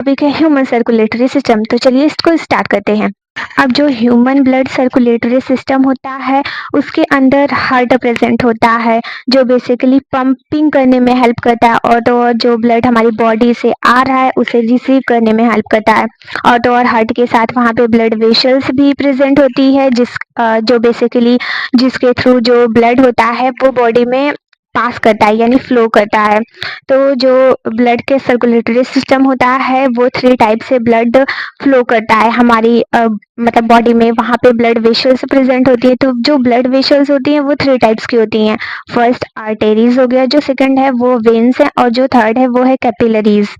Topic है human circulatory system. तो चलिए इसको स्टार्ट करते हैं। अब जो ह्यूमन ब्लड सर्कुलेटरी सिस्टम होता है उसके अंदर हार्ट प्रेजेंट होता है जो बेसिकली पंपिंग करने में हेल्प करता है और तो और जो ब्लड हमारी बॉडी से आ रहा है उसे रिसीव करने में हेल्प करता है। और तो और हार्ट के साथ वहाँ पे ब्लड वेसल्स भी प्रेजेंट होती है जो बेसिकली जिसके थ्रू जो ब्लड होता है वो बॉडी में पास करता है यानी फ्लो करता है। तो जो ब्लड के सर्कुलेटरी सिस्टम होता है वो 3 टाइप से ब्लड फ्लो करता है हमारी मतलब बॉडी में। वहाँ पे ब्लड वेसल्स प्रेजेंट होती है। तो जो ब्लड वेसल्स होती हैं वो 3 टाइप्स की होती हैं। फर्स्ट आर्टेरीज हो गया, जो सेकंड है वो वेन्स है और जो थर्ड है वो है कैपिलरीज।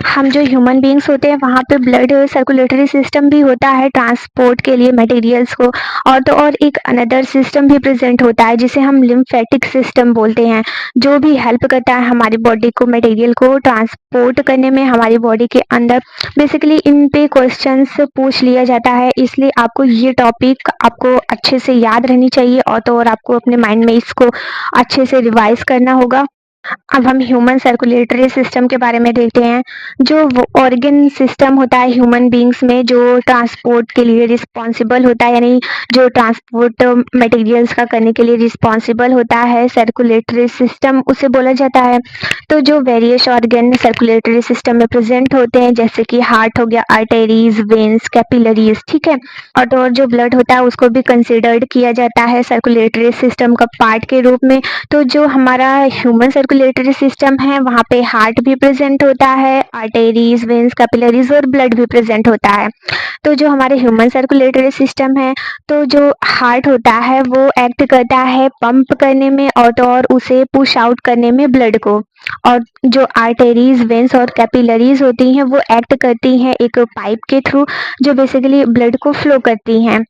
हम जो ह्यूमन बीइंग्स होते हैं वहाँ पे ब्लड सर्कुलेटरी सिस्टम भी होता है ट्रांसपोर्ट के लिए मटेरियल्स को। और तो और एक अनदर सिस्टम भी प्रेजेंट होता है जिसे हम लिम्फेटिक सिस्टम बोलते हैं, जो भी हेल्प करता है हमारी बॉडी को मटेरियल को ट्रांसपोर्ट करने में हमारी बॉडी के अंदर। बेसिकली इन पे क्वेश्चंस पूछ लिया जाता है, इसलिए आपको ये टॉपिक आपको अच्छे से याद रहनी चाहिए और तो और आपको अपने माइंड में इसको अच्छे से रिवाइज करना होगा। अब हम ह्यूमन सर्कुलेटरी सिस्टम के बारे में देखते हैं। जो ऑर्गन सिस्टम होता है ह्यूमन बीइंग्स में जो ट्रांसपोर्ट के लिए रिस्पॉन्सिबल होता है, यानी जो ट्रांसपोर्ट मटेरियल्स का करने के लिए रिस्पॉन्सिबल होता है, सर्कुलेटरी सिस्टम उसे बोला जाता है। तो जो वेरियस ऑर्गन सर्कुलेटरी सिस्टम में प्रेजेंट होते हैं जैसे कि हार्ट हो गया, आर्टेरीज, वेन्स, कैपिलरीज, ठीक है। और तो और जो ब्लड होता है उसको भी कंसिडर्ड किया जाता है सर्कुलेटरी सिस्टम का पार्ट के रूप में। तो जो हमारा ह्यूमन सर्कुलेटरी सिस्टम है वहाँ पे हार्ट भी प्रेजेंट होता है, आर्टेरीज, वेन्स, कैपिलरीज और ब्लड भी प्रेजेंट होता है। तो जो हमारे ह्यूमन सर्कुलेटरी सिस्टम है, तो जो हार्ट होता है वो एक्ट करता है पंप करने में और तो और उसे पुश आउट करने में ब्लड को। और जो आर्टेरीज, वेन्स और कैपिलरीज होती हैं वो एक्ट करती हैं एक पाइप के थ्रू जो बेसिकली ब्लड को फ्लो करती हैं।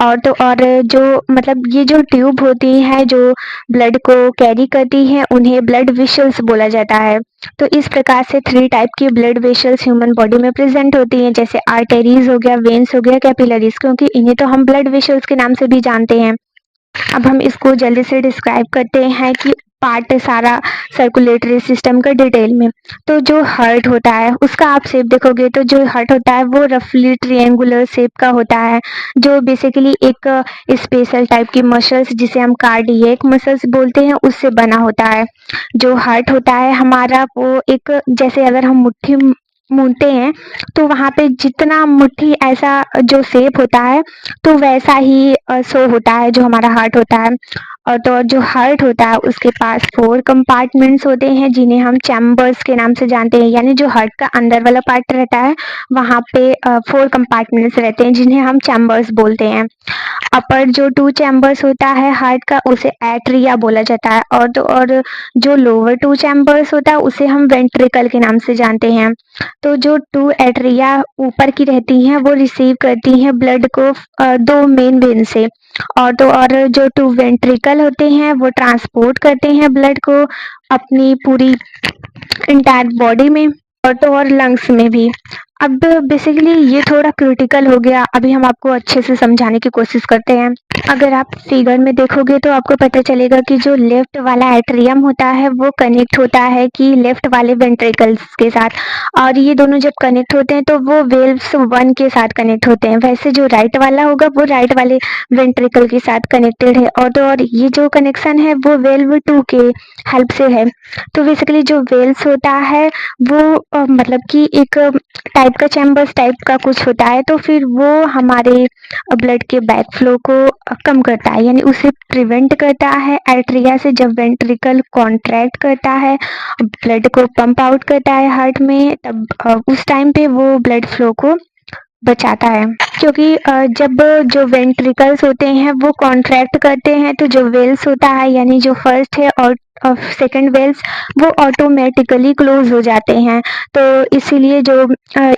और तो और जो मतलब ये जो ट्यूब होती है जो ब्लड को कैरी करती हैं उन्हें ब्लड वेसल्स बोला जाता है। तो इस प्रकार से 3 टाइप की ब्लड वेसल्स ह्यूमन बॉडी में प्रेजेंट होती हैं, जैसे आर्टेरीज हो गया, वेन्स हो गया, कैपिलरीज, क्योंकि इन्हें तो हम ब्लड वेसल्स के नाम से भी जानते हैं। अब हम इसको जल्दी से डिस्क्राइब करते हैं कि पार्ट सारा सर्कुलेटरी सिस्टम का डिटेल में। तो जो हार्ट होता है उसका आप शेप देखोगे तो जो हार्ट होता है वो रफली ट्रायंगुलर शेप का होता है, जो बेसिकली एक स्पेशल टाइप की मसल्स जिसे हम कार्डियक मसल्स बोलते हैं उससे बना होता है। जो हार्ट होता है हमारा वो एक जैसे अगर हम मुट्ठी मूंदते हैं तो वहाँ पे जितना मुट्ठी ऐसा जो शेप होता है तो वैसा ही शो होता है जो हमारा हार्ट होता है। और तो और जो हार्ट होता है उसके पास 4 कंपार्टमेंट्स होते हैं जिन्हें हम चैम्बर्स के नाम से जानते हैं, यानी जो हार्ट का अंदर वाला पार्ट रहता है वहाँ पे 4 कंपार्टमेंट्स रहते हैं जिन्हें हम चैम्बर्स बोलते हैं। अपर जो 2 चैम्बर्स होता है हार्ट का उसे एट्रिया बोला जाता है और तो और जो लोअर 2 चैम्बर्स होता है उसे हम वेंट्रिकल के नाम से जानते हैं। तो जो 2 एट्रिया ऊपर की रहती हैं वो रिसीव करती हैं ब्लड को 2 मेन वेन से। और तो और जो 2 वेंट्रिकल होते हैं वो ट्रांसपोर्ट करते हैं ब्लड को अपनी पूरी इंटायर बॉडी में और तो और लंग्स में भी। अब बेसिकली ये थोड़ा क्रिटिकल हो गया, अभी हम आपको अच्छे से समझाने की कोशिश करते हैं। अगर आप फिगर में देखोगे तो आपको पता चलेगा कि जो लेफ्ट वाला एट्रियम होता है वो कनेक्ट होता है कि लेफ्ट वाले वेंट्रिकल्स के साथ, और ये दोनों जब कनेक्ट होते हैं तो वो वेल्व्स 1 के साथ कनेक्ट होते हैं। वैसे जो राइट वाला होगा वो राइट वाले वेंट्रिकल के साथ कनेक्टेड है और तो और ये जो कनेक्शन है वो वेल्व 2 के हेल्प से है। तो बेसिकली जो वेल्स होता है वो मतलब कि एक टाइप का चैम्बर्स टाइप का कुछ होता है, तो फिर वो हमारे ब्लड के बैक फ्लो को कम करता है, यानी उसे प्रिवेंट करता है एट्रिया से। जब वेंट्रिकल कॉन्ट्रैक्ट करता है, ब्लड को पंप आउट करता है हार्ट में, तब उस टाइम पे वो ब्लड फ्लो को बचाता है। क्योंकि जब जो वेंट्रिकल्स होते हैं वो कॉन्ट्रैक्ट करते हैं तो जो वेल्स होता है यानी जो फर्स्ट है और सेकंड वेल्स वो ऑटोमेटिकली क्लोज हो जाते हैं। तो इसीलिए जो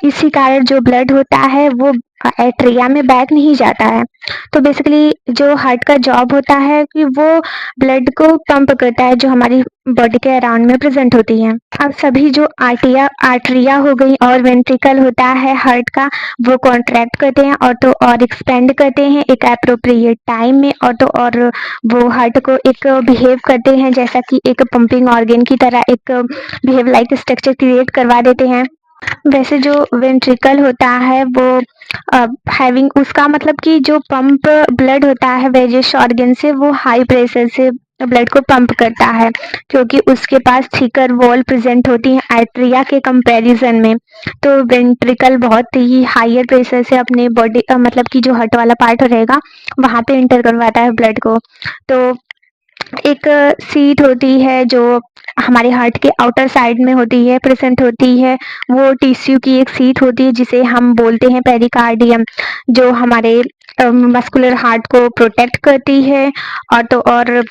इसी कारण जो ब्लड होता है वो एट्रिया में बैक नहीं जाता है। तो बेसिकली जो हार्ट का जॉब होता है कि वो ब्लड को पंप करता है जो हमारी बॉडी के अराउंड में प्रेजेंट होती है। अब सभी जो आर्टरिया हो गई और वेंट्रिकल होता है हार्ट का वो कॉन्ट्रैक्ट करते हैं और तो और एक्सपेंड करते हैं एक एप्रोप्रिएट टाइम में, और तो और वो हार्ट को एक बिहेव करते हैं जैसा कि एक पंपिंग ऑर्गन की तरह एक बिहेव लाइक स्ट्रक्चर क्रिएट करवा देते हैं। वैसे जो वेंट्रिकल होता है वो हैविंग उसका मतलब कि जो पंप ब्लड होता है वेरियस ऑर्गन से वो हाई प्रेशर से ब्लड को पंप करता है, क्योंकि उसके पास थिकर वॉल प्रेजेंट होती है आर्टेरिया के कंपैरिजन में। तो वेंट्रिकल बहुत ही हायर प्रेशर से अपने बॉडी मतलब कि जो हार्ट वाला पार्ट रहेगा वहां पे इंटर करवाता है ब्लड को। तो एक सीट होती है जो हमारे हार्ट के आउटर साइड में होती है, प्रेजेंट होती है। वो टिश्यू की एक सीट होती है जिसे हम बोलते हैं पेरिकार्डियम, जो हमारे मस्कुलर हार्ट को प्रोटेक्ट करती है। और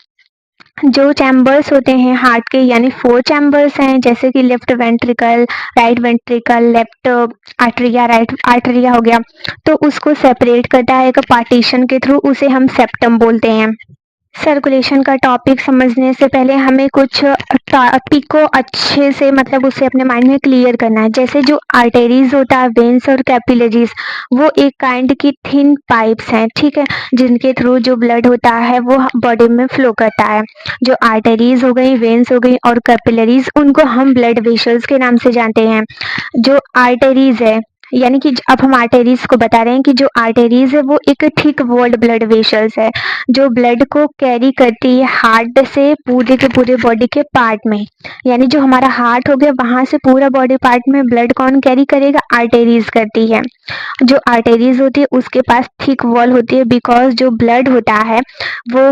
जो चैम्बर्स होते हैं हार्ट के, यानी 4 चैम्बर्स हैं, जैसे कि left ventricle, right ventricle, left atria, right atria हो गया। तो उसको सेपरेट करता है एक पार्टीशन के थ्रू, उसे हम सेप्टम बोलते हैं। सर्कुलेशन का टॉपिक समझने से पहले हमें कुछ टॉपिक को अच्छे से मतलब उसे अपने माइंड में क्लियर करना है। जैसे जो आर्टेरीज होता है, वेन्स और कैपिलरीज, वो एक काइंड की थिन पाइप्स हैं, ठीक है, जिनके थ्रू जो ब्लड होता है वो बॉडी में फ्लो करता है। जो आर्टेरीज हो गई, वेन्स हो गई और कैपिलरीज, उनको हम ब्लड वेसल्स के नाम से जानते हैं। जो आर्टेरीज है, यानी कि अब हम आर्टेरीज को बता रहे हैं कि जो आर्टेरीज है वो एक थिक वॉल्ड ब्लड वेसल्स है, जो ब्लड को कैरी करती है हार्ट से पूरे के पूरे बॉडी के पार्ट में। यानी जो हमारा हार्ट हो गया वहां से पूरा बॉडी पार्ट में ब्लड कौन कैरी करेगा? आर्टेरीज करती है। जो आर्टेरीज होती है उसके पास थिक वॉल होती है, बिकॉज जो ब्लड होता है वो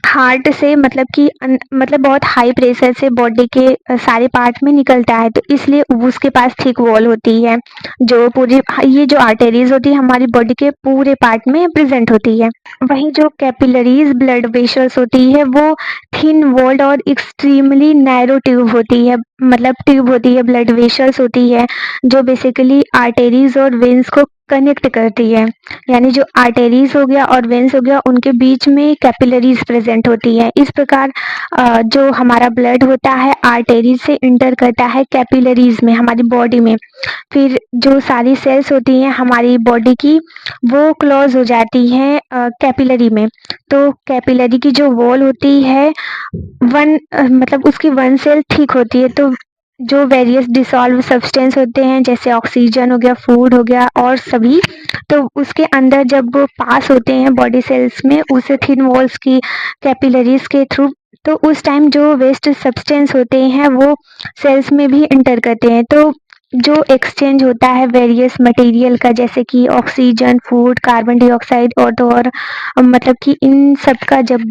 हार्ट से मतलब कि मतलब बहुत हाई प्रेशर से बॉडी के सारे पार्ट में निकलता है, तो इसलिए उसके पास थिक वॉल होती है। जो पूरी ये जो आर्टेरीज होती है हमारी बॉडी के पूरे पार्ट में प्रेजेंट होती है। वहीं जो कैपिलरीज ब्लड वेसल्स होती है वो थिन वॉल्ड और एक्सट्रीमली नैरो ट्यूब होती है, मतलब ट्यूब होती है, ब्लड वेसल्स होती है, जो बेसिकली आर्टेरीज और वेन्स को कनेक्ट करती है। यानी जो आर्टेरीज हो गया और वेन्स हो गया उनके बीच में कैपिलरीज प्रेजेंट होती है। इस प्रकार जो हमारा ब्लड होता है आर्टेरीज से इंटर करता है कैपिलरीज में हमारी बॉडी में। फिर जो सारी सेल्स होती हैं हमारी बॉडी की वो क्लोज हो जाती हैं कैपिलरी में। तो कैपिलरी की जो वॉल होती है मतलब उसकी वन सेल ठीक होती है। तो जो वेरियस डिसॉल्व सब्सटेंस होते हैं जैसे ऑक्सीजन हो गया, फूड हो गया और सभी, तो उसके अंदर जब वो पास होते हैं बॉडी सेल्स में उसे थिन वॉल्स की कैपिलरीज के थ्रू, तो उस टाइम जो वेस्ट सब्सटेंस होते हैं वो सेल्स में भी इंटर करते हैं। तो जो एक्सचेंज होता है वेरियस मटेरियल का, जैसे कि ऑक्सीजन, फूड, कार्बन डाइऑक्साइड और मतलब कि इन सब का जब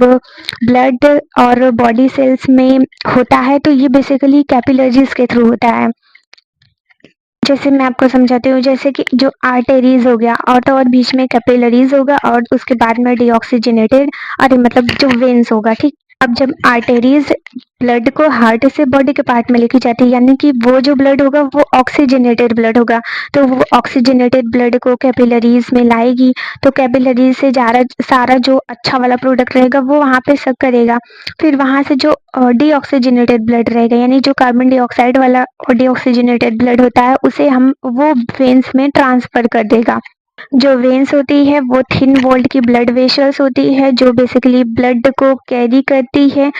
ब्लड और बॉडी सेल्स में होता है तो ये बेसिकली कैपिलरीज के थ्रू होता है। जैसे मैं आपको समझाती हूँ, जैसे कि जो आर्टेरीज हो गया और बीच में कैपिलरीज होगा और उसके बाद में डीऑक्सीजनेटेड, अरे मतलब जो वेन्स होगा, ठीक। अब जब आर्टेरीज ब्लड को हार्ट से बॉडी के पार्ट में लेके जाती है, यानी कि वो जो ब्लड होगा वो ऑक्सीजनेटेड ब्लड होगा, तो वो ऑक्सीजनेटेड ब्लड को कैपिलरीज में लाएगी। तो कैपिलरीज से सारा जो अच्छा वाला प्रोडक्ट रहेगा वो वहाँ पे सक करेगा। फिर वहाँ से जो डीऑक्सीजनेटेड ब्लड रहेगा, यानी जो कार्बन डाइऑक्साइड वाला डीऑक्सीजनेटेड ब्लड होता है उसे हम वो वेन्स में ट्रांसफर कर देगा। जो वेन्स होती है वो थिन वॉल्ड की ब्लड वेसल्स होती है, जो बेसिकली ब्लड को कैरी करती है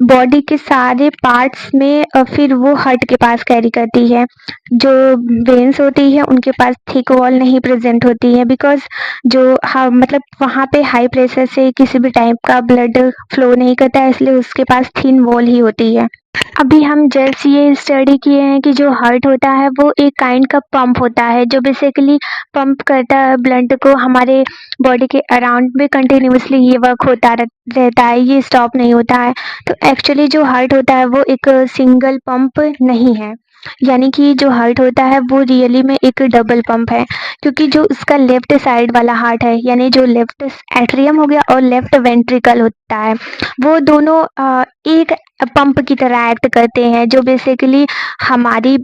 बॉडी के सारे पार्ट्स में, फिर वो हार्ट के पास कैरी करती है। जो वेन्स होती है उनके पास थिक वॉल नहीं प्रेजेंट होती है, बिकॉज जो मतलब वहाँ पे हाई प्रेशर से किसी भी टाइप का ब्लड फ्लो नहीं करता है, इसलिए उसके पास थिन वॉल ही होती है। अभी हम जस्ट ये स्टडी किए हैं कि जो हार्ट होता है वो एक काइंड का पंप होता है, जो बेसिकली पंप करता है ब्लड को हमारे बॉडी के अराउंड में। कंटिन्यूसली ये वर्क होता रहता है, ये स्टॉप नहीं होता है। तो एक्चुअली जो हार्ट होता है वो एक सिंगल पंप नहीं है, यानी कि जो हार्ट होता है वो रियली में एक डबल पंप है, क्योंकि जो उसका लेफ्ट साइड वाला हार्ट है, यानी जो लेफ्ट एट्रियम हो गया और लेफ्ट वेंट्रिकल होता है, वो दोनों एक पंप की तरह एक्ट करते हैं, जो बेसिकली हमारी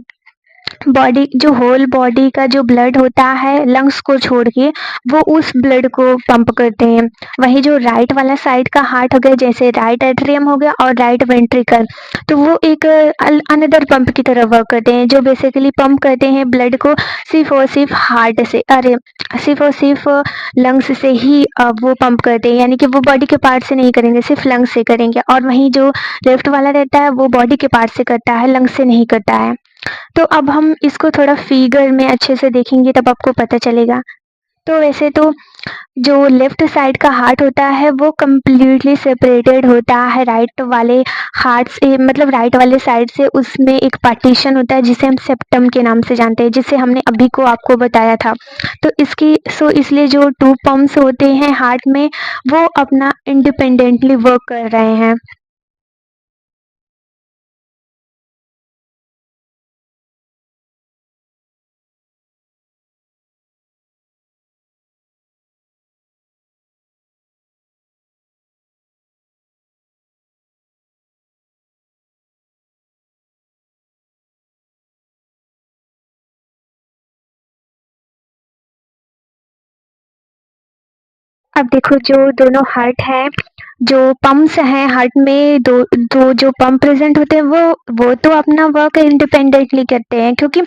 बॉडी जो होल बॉडी का जो ब्लड होता है लंग्स को छोड़ के वो उस ब्लड को पंप करते हैं। वही जो राइट वाला साइड का हार्ट हो गया, जैसे राइट एट्रियम हो गया और राइट वेंट्रिकल, तो वो एक अनदर पंप की तरह वर्क करते हैं, जो बेसिकली पंप करते हैं ब्लड को सिर्फ और सिर्फ हार्ट से, अरे सिर्फ और सिर्फ लंग्स से ही वो पंप करते हैं, यानी कि वो बॉडी के पार्ट से नहीं करेंगे, सिर्फ लंग्स से करेंगे। और वहीं जो लेफ्ट वाला रहता है वो बॉडी के पार्ट से करता है, लंग्स से नहीं करता है। तो अब हम इसको थोड़ा फिगर में अच्छे से देखेंगे तब आपको पता चलेगा। तो वैसे तो जो लेफ्ट साइड का हार्ट होता है वो कंप्लीटली सेपरेटेड होता है राइट वाले हार्ट से, मतलब राइट वाले साइड से उसमें एक पार्टीशन होता है जिसे हम सेप्टम के नाम से जानते हैं, जिसे हमने अभी को आपको बताया था। तो इसलिए जो टू पंप्स होते हैं हार्ट में वो अपना इंडिपेंडेंटली वर्क कर रहे हैं। अब देखो जो दोनों हार्ट हैं, जो पंप्स हैं हार्ट में, दो दो जो पंप प्रेजेंट होते हैं वो तो अपना वर्क इंडिपेंडेंटली करते हैं, क्योंकि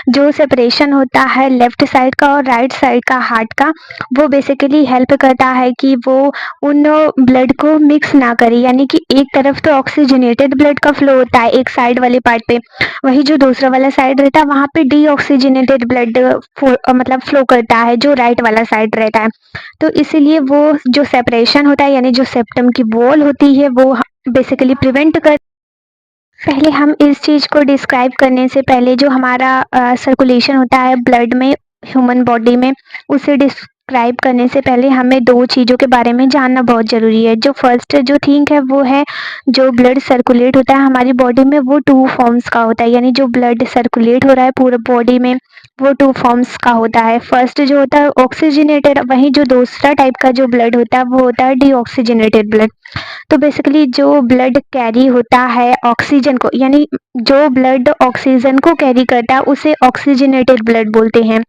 जो सेपरेशन होता है लेफ्ट साइड का और राइट साइड का हार्ट का, वो बेसिकली हेल्प करता है कि वो उन ब्लड को मिक्स ना करे, यानी कि एक तरफ तो ऑक्सीजनेटेड ब्लड का फ्लो होता है एक साइड वाले पार्ट पे, वही जो दूसरा वाला साइड रहता है वहाँ पे डीऑक्सीजनेटेड ब्लड मतलब फ्लो करता है जो राइट वाला साइड रहता है। तो इसीलिए वो जो सेपरेशन होता है, यानी जो सेप्टम की वॉल होती है वो बेसिकली प्रिवेंट कर। पहले हम इस चीज़ को डिस्क्राइब करने से पहले जो हमारा सर्कुलेशन होता है ब्लड में, ह्यूमन बॉडी में, उसे डिस्क्राइब करने से पहले हमें दो चीज़ों के बारे में जानना बहुत ज़रूरी है। जो फर्स्ट जो थिंग है वो है, जो ब्लड सर्कुलेट होता है हमारी बॉडी में वो टू फॉर्म्स का होता है, यानी जो ब्लड सर्कुलेट हो रहा है पूरे बॉडी में वो टू फॉर्म्स का होता है। फर्स्ट जो होता है ऑक्सीजनेटेड, वहीं जो दूसरा टाइप का जो ब्लड होता है वो होता है डीऑक्सीजनेटेड ब्लड। तो बेसिकली जो ब्लड कैरी होता है ऑक्सीजन को, यानी जो ब्लड ऑक्सीजन को कैरी करता है उसे ऑक्सीजनेटेड ब्लड बोलते हैं।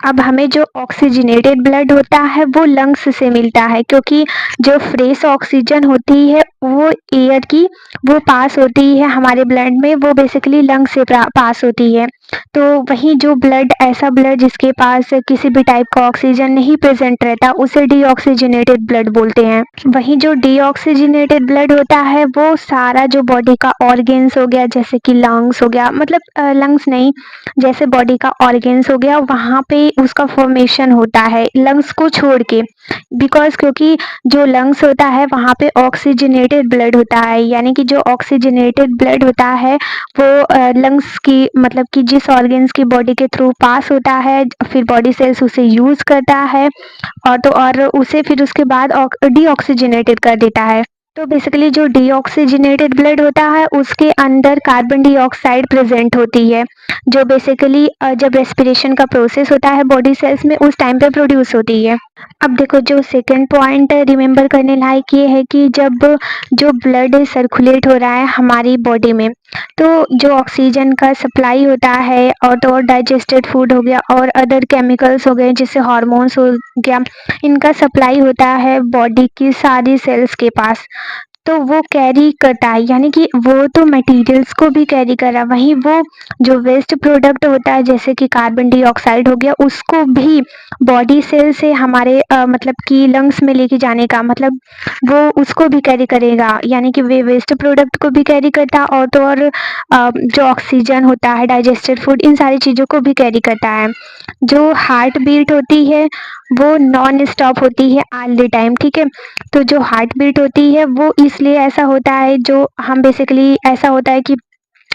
अब हमें जो ऑक्सीजनेटेड ब्लड होता है वो लंग्स से मिलता है, क्योंकि जो फ्रेश ऑक्सीजन होती है वो एयर की वो पास होती है हमारे ब्लड में, वो बेसिकली लंग्स से पास होती है। तो वहीं जो ब्लड, ऐसा ब्लड जिसके पास किसी भी टाइप का ऑक्सीजन नहीं प्रेजेंट रहता उसे डीऑक्सीजनेटेड ब्लड बोलते हैं। वहीं जो डीऑक्सीजनेटेड ब्लड होता है वो सारा जो बॉडी का ऑर्गेन्स हो गया, जैसे कि लंग्स हो गया, मतलब लंग्स नहीं, जैसे बॉडी का ऑर्गेन्स हो गया वहाँ पे उसका फॉर्मेशन होता है लंग्स को छोड़ के। बिकॉज क्योंकि जो लंग्स होता है वहाँ पे ऑक्सीजनेटेड ब्लड होता है, यानी कि जो ऑक्सीजनेटेड ब्लड होता है वो लंग्स की, मतलब कि जिस ऑर्गेन्स की बॉडी के थ्रू पास होता है, फिर बॉडी सेल्स उसे यूज करता है और तो और उसे फिर उसके बाद डीऑक्सीजनेटेड कर देता है। तो बेसिकली जो डीऑक्सीजनेटेड ब्लड होता है उसके अंदर कार्बन डाइऑक्साइड प्रेजेंट होती है, जो बेसिकली जब रेस्पिरेशन का प्रोसेस होता है बॉडी सेल्स में उस टाइम पे प्रोड्यूस होती है। अब देखो जो सेकंड पॉइंट रिमेम्बर करने लायक ये है कि जब जो ब्लड सर्कुलेट हो रहा है हमारी बॉडी में, तो जो ऑक्सीजन का सप्लाई होता है और तो और डाइजेस्टेड फूड हो गया और अदर केमिकल्स हो गए जैसे हार्मोन्स हो गया, इनका सप्लाई होता है बॉडी की सारी सेल्स के पास। तो वो कैरी करता है, यानी कि वो तो मटेरियल्स को भी कैरी कर रहा है, वहीं वो जो वेस्ट प्रोडक्ट होता है जैसे कि कार्बन डाइऑक्साइड हो गया उसको भी बॉडी सेल से हमारे मतलब कि लंग्स में लेके जाने का, मतलब वो उसको भी कैरी करेगा, यानी कि वे वेस्ट प्रोडक्ट को भी कैरी करता है और तो और जो ऑक्सीजन होता है, डाइजेस्टेड फूड, इन सारी चीज़ों को भी कैरी करता है। जो हार्ट बीट होती है वो नॉन स्टॉप होती है ऑल द टाइम, ठीक है। तो जो हार्ट बीट होती है वो इसलिए ऐसा होता है, जो हम बेसिकली ऐसा होता है कि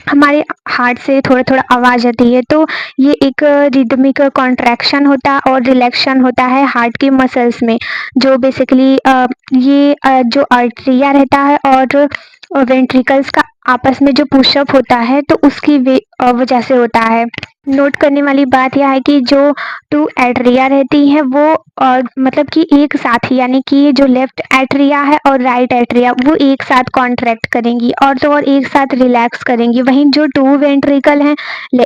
हमारे हार्ट से थोड़ा थोड़ा आवाज़ आती है, तो ये एक रिदमिक कॉन्ट्रैक्शन होता है और रिलैक्शन होता है हार्ट की मसल्स में, जो बेसिकली ये जो आर्टरिया रहता है और वेंट्रिकल्स का आपस में जो पुशअप होता है तो उसकी वजह से होता है। नोट करने वाली बात यह है कि जो टू एट्रिया रहती हैं वो मतलब कि एक साथ ही, यानी कि जो लेफ्ट एट्रिया है और राइट एट्रिया वो एक साथ कॉन्ट्रैक्ट करेंगी और तो और एक साथ रिलैक्स करेंगी। वहीं जो टू वेंट्रिकल हैं,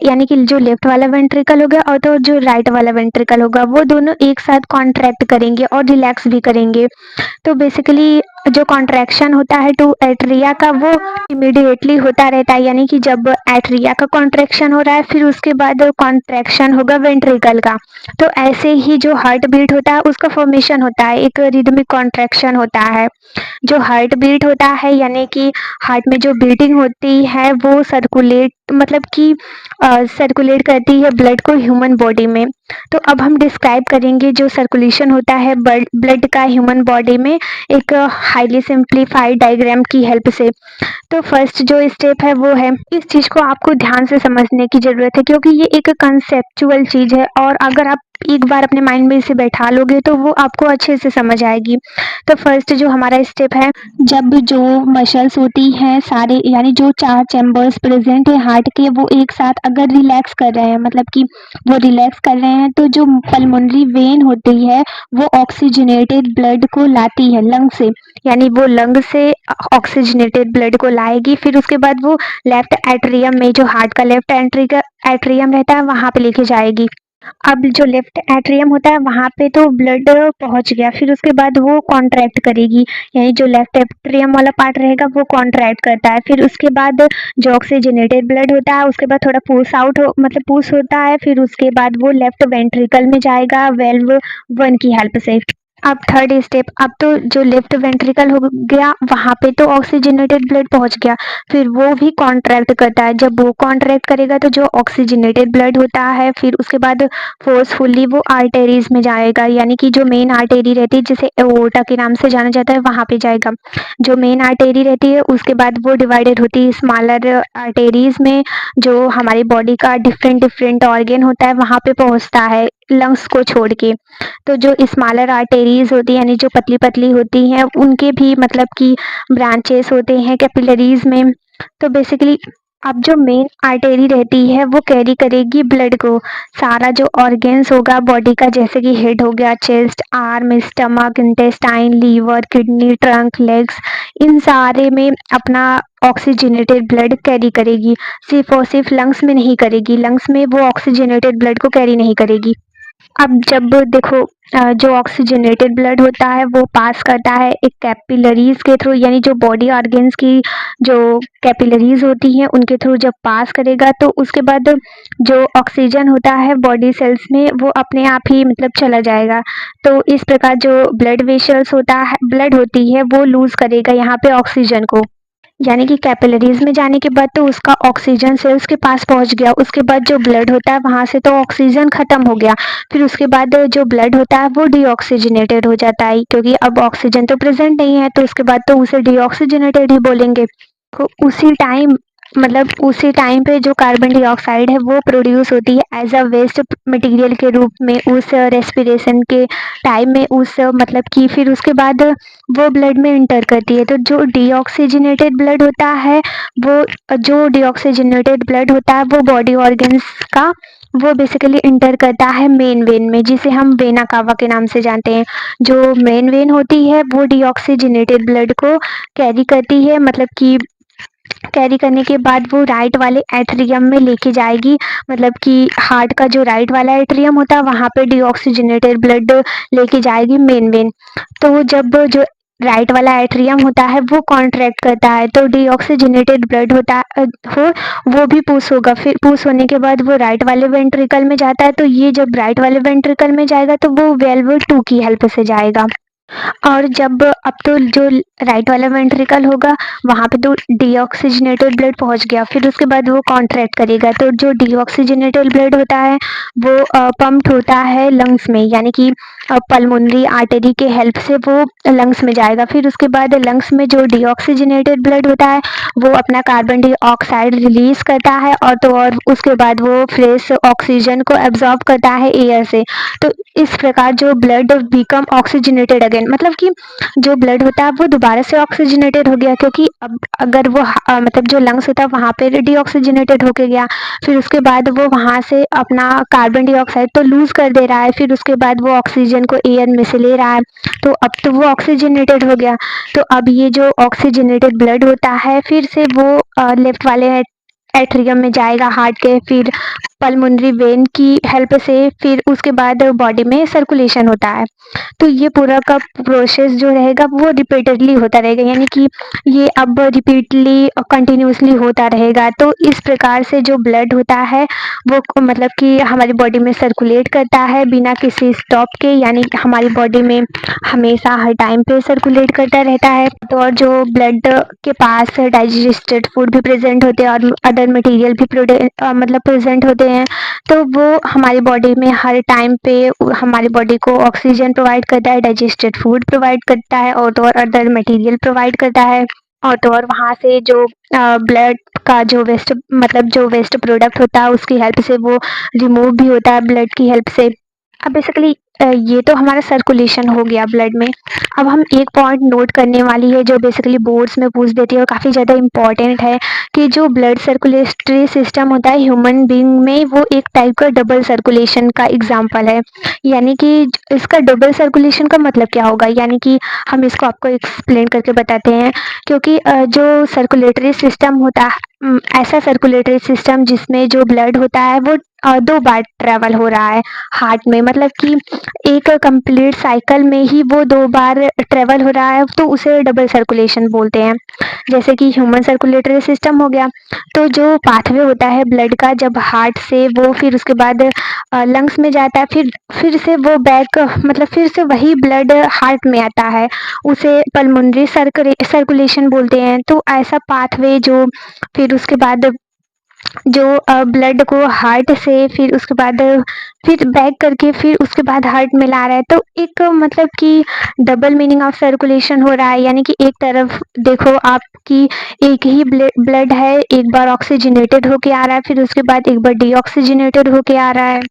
यानी कि जो लेफ्ट वाला वेंट्रिकल हो गया और तो जो राइट वाला वेंट्रिकल होगा वो दोनों एक साथ कॉन्ट्रैक्ट करेंगे और रिलैक्स भी करेंगे। तो बेसिकली जो कॉन्ट्रैक्शन होता है टू एट्रिया का वो इमीडिएटली होता रहता है, यानी कि जब एट्रिया का कॉन्ट्रैक्शन हो रहा है फिर उसके बाद कॉन्ट्रैक्शन होगा वेंट्रिकल का। तो ऐसे ही जो हार्ट बीट होता है उसका फॉर्मेशन होता है, एक रिदमिक कॉन्ट्रैक्शन होता है। जो हार्ट बीट होता है यानी कि हार्ट में जो बीटिंग होती है वो सर्कुलेट मतलब कि सर्कुलेट करती है ब्लड को ह्यूमन बॉडी में। तो अब हम डिस्क्राइब करेंगे जो सर्कुलेशन होता है ब्लड का ह्यूमन बॉडी में एक हाईली सिंप्लीफाइड डायग्राम की हेल्प से। तो फर्स्ट जो स्टेप है वो है, इस चीज़ को आपको ध्यान से समझने की ज़रूरत है क्योंकि ये एक कंसेप्चुअल चीज़ है और अगर आप एक बार अपने माइंड में इसे बैठा लोगे तो वो आपको अच्छे से समझ आएगी। तो फर्स्ट जो हमारा स्टेप है, जब जो मसल्स होती हैं सारे यानी जो 4 चैम्बर्स प्रेजेंट है हार्ट के वो एक साथ अगर रिलैक्स कर रहे हैं मतलब कि वो रिलैक्स कर रहे हैं तो जो पल्मोनरी वेन होती है वो ऑक्सीजनेटेड ब्लड को लाती है लंग से, यानी वो लंग से ऑक्सीजनेटेड ब्लड को लाएगी, फिर उसके बाद वो लेफ्ट एट्रियम में जो हार्ट का लेफ्ट एंट्री का एट्रियम रहता है वहाँ पे लेके जाएगी। अब जो लेफ्ट एट्रियम होता है वहाँ पे तो ब्लड पहुँच गया, फिर उसके बाद वो कॉन्ट्रैक्ट करेगी, यानी जो लेफ्ट एट्रियम वाला पार्ट रहेगा वो कॉन्ट्रैक्ट करता है, फिर उसके बाद जो ऑक्सीजनेटेड ब्लड होता है उसके बाद थोड़ा पुश आउट हो मतलब पुश होता है, फिर उसके बाद वो लेफ्ट वेंट्रिकल में जाएगा वेल्व 1 की हेल्प से। अब थर्ड स्टेप, अब तो जो लेफ्ट वेंट्रिकल हो गया वहाँ पे तो ऑक्सीजनेटेड ब्लड पहुँच गया, फिर वो भी कॉन्ट्रैक्ट करता है, जब वो कॉन्ट्रैक्ट करेगा तो जो ऑक्सीजनेटेड ब्लड होता है फिर उसके बाद फोर्सफुली वो आर्टेरीज में जाएगा, यानी कि जो मेन आर्टेरी रहती है जिसे एओर्टा के नाम से जाना जाता है वहाँ पे जाएगा। जो मेन आर्टेरी रहती है उसके बाद वो डिवाइडेड होती है स्मॉलर आर्टेरीज में, जो हमारी बॉडी का डिफरेंट डिफरेंट ऑर्गन होता है वहाँ पे पहुँचता है लंग्स को छोड़ के। तो जो स्मॉलर आर्टेरीज होती है यानी जो पतली पतली होती हैं उनके भी मतलब कि ब्रांचेस होते हैं कैपिलरीज में। तो बेसिकली अब जो मेन आर्टेरी रहती है वो कैरी करेगी ब्लड को, सारा जो ऑर्गन्स होगा बॉडी का जैसे कि हेड हो गया, chest, arm, stomach, intestine, liver, kidney, trunk, legs, इन सारे में अपना ऑक्सीजनेटेड ब्लड कैरी करेगी, सिर्फ और सिर्फ लंग्स में नहीं करेगी, लंग्स में वो ऑक्सीजनेटेड ब्लड को कैरी नहीं करेगी। अब जब देखो जो ऑक्सीजनेटेड ब्लड होता है वो पास करता है एक कैपिलरीज के थ्रू, यानी जो बॉडी ऑर्गन्स की जो कैपिलरीज होती हैं उनके थ्रू जब पास करेगा तो उसके बाद जो ऑक्सीजन होता है बॉडी सेल्स में वो अपने आप ही मतलब चला जाएगा। तो इस प्रकार जो ब्लड वेसल्स होता है ब्लड होती है वो लूज करेगा यहाँ पे ऑक्सीजन को, यानी कि कैपिलरीज में जाने के बाद तो उसका ऑक्सीजन सेल्स के पास पहुंच गया, उसके बाद जो ब्लड होता है वहां से तो ऑक्सीजन खत्म हो गया, फिर उसके बाद जो ब्लड होता है वो डीऑक्सीजनेटेड हो जाता है क्योंकि अब ऑक्सीजन तो प्रेजेंट नहीं है तो उसके बाद तो उसे डीऑक्सीजनेटेड ही बोलेंगे। तो उसी टाइम मतलब उसी टाइम पे जो कार्बन डाइऑक्साइड है वो प्रोड्यूस होती है एज अ वेस्ट मटेरियल के रूप में उस रेस्पिरेशन के टाइम में, उस मतलब कि फिर उसके बाद वो ब्लड में इंटर करती है। तो जो डीऑक्सीजनेटेड ब्लड होता है वो बॉडी ऑर्गन्स का वो बेसिकली इंटर करता है मेन वेन में जिसे हम वेना कावा के नाम से जानते हैं। जो मेन वेन होती है वो डीऑक्सीजनेटेड ब्लड को कैरी करती है, मतलब कि कैरी करने के बाद वो राइट वाले एट्रियम में लेके जाएगी, मतलब कि हार्ट का जो राइट वाला एट्रियम होता है वहाँ पे डीऑक्सीजनेटेड ब्लड लेके जाएगी मेन वेन। तो जब जो राइट वाला एट्रियम होता है वो कॉन्ट्रैक्ट करता है तो डीऑक्सीजनेटेड ब्लड होता हो वो भी पुश होगा, फिर पुश होने के बाद वो राइट वाले वेंट्रिकल में जाता है, तो ये जब राइट वाले वेंट्रिकल में जाएगा तो वो वेल्व 2 की हेल्प से जाएगा। और जब अब तो जो राइट वाला वेंट्रिकल होगा वहाँ पे तो डीऑक्सीजनेटेड ब्लड पहुँच गया, फिर उसके बाद वो कॉन्ट्रैक्ट करेगा तो जो डीऑक्सीजनेटेड ब्लड होता है वो पंप्ड होता है लंग्स में, यानी कि पल्मोनरी आर्टरी के हेल्प से वो लंग्स में जाएगा, फिर उसके बाद लंग्स में जो डीऑक्सीजनेटेड ब्लड होता है वो अपना कार्बन डाइऑक्साइड रिलीज करता है और तो और उसके बाद वो फ्रेश ऑक्सीजन को एब्जॉर्ब करता है एयर से। तो इस प्रकार जो ब्लड बिकम ऑक्सीजनेटेड अगेन, मतलब कि जो ब्लड होता है वो दोबारा से ऑक्सीजनेटेड हो गया क्योंकि अब अगर वो मतलब जो लंग्स होता है वहाँ पे डीऑक्सीजनेटेड होके गया, फिर उसके बाद वो वहाँ से अपना कार्बन डाइऑक्साइड तो लूज कर दे रहा है, फिर उसके बाद वो ऑक्सीजन को एयर में से ले रहा है, तो अब तो वो ऑक्सीजनेटेड हो गया। तो अब ये जो ऑक्सीजनेटेड ब्लड होता है फिर से वो लेफ्ट वाले एट्रियम में जाएगा हार्ट के, फिर पल्मोनरी वेन की हेल्प से फिर उसके बाद बॉडी में सर्कुलेशन होता है। तो ये पूरा का प्रोसेस जो रहेगा वो रिपीटेडली होता रहेगा, यानी कि ये अब रिपीटली कंटिन्यूअसली होता रहेगा। तो इस प्रकार से जो ब्लड होता है वो मतलब कि हमारी बॉडी में सर्कुलेट करता है बिना किसी स्टॉप के, यानी कि हमारी बॉडी में हमेशा हर टाइम पे सर्कुलेट करता रहता है। तो और जो ब्लड के पास डाइजेस्टेड फूड भी प्रेजेंट होते हैं और अदर मटेरियल भी मतलब प्रेजेंट होते हैं, तो वो हमारी बॉडी में हर टाइम पे हमारी बॉडी को ऑक्सीजन प्रोवाइड करता है, डाइजेस्टेड फूड प्रोवाइड करता है और तो और अदर मटेरियल प्रोवाइड करता है। और तो और वहाँ से जो ब्लड का जो वेस्ट मतलब जो वेस्ट प्रोडक्ट होता है उसकी हेल्प से वो रिमूव भी होता है ब्लड की हेल्प से। अब बेसिकली ये तो हमारा सर्कुलेशन हो गया ब्लड में। अब हम एक पॉइंट नोट करने वाली है जो बेसिकली बोर्ड्स में पूछ देती है और काफ़ी ज़्यादा इम्पॉर्टेंट है कि जो ब्लड सर्कुलेटरी सिस्टम होता है ह्यूमन बीइंग में, वो एक टाइप का डबल सर्कुलेशन का एग्जाम्पल है। यानी कि इसका डबल सर्कुलेशन का मतलब क्या होगा, यानी कि हम इसको आपको एक्सप्लेन करके बताते हैं। क्योंकि जो सर्कुलेटरी सिस्टम होता है, ऐसा सर्कुलेटरी सिस्टम जिसमें जो ब्लड होता है वो 2 बार ट्रेवल हो रहा है हार्ट में, मतलब कि एक कंप्लीट साइकिल में ही वो 2 बार ट्रेवल हो रहा है, तो उसे डबल सर्कुलेशन बोलते हैं। जैसे कि ह्यूमन सर्कुलेटरी सिस्टम हो गया, तो जो पाथवे होता है ब्लड का, जब हार्ट से वो फिर उसके बाद लंग्स में जाता है, फिर से वो बैक मतलब फिर से वही ब्लड हार्ट में आता है, उसे पल्मोनरी सर्कुलेशन बोलते हैं। तो ऐसा पाथवे जो फिर उसके बाद जो ब्लड को हार्ट से फिर उसके बाद फिर बैक करके फिर उसके बाद हार्ट में ला रहा है, तो एक मतलब कि डबल मीनिंग ऑफ सर्कुलेशन हो रहा है। यानी कि एक तरफ देखो आपकी एक ही ब्लड है, एक बार ऑक्सीजनेटेड होके आ रहा है, फिर उसके बाद एक बार डीऑक्सीजनेटेड होके आ रहा है।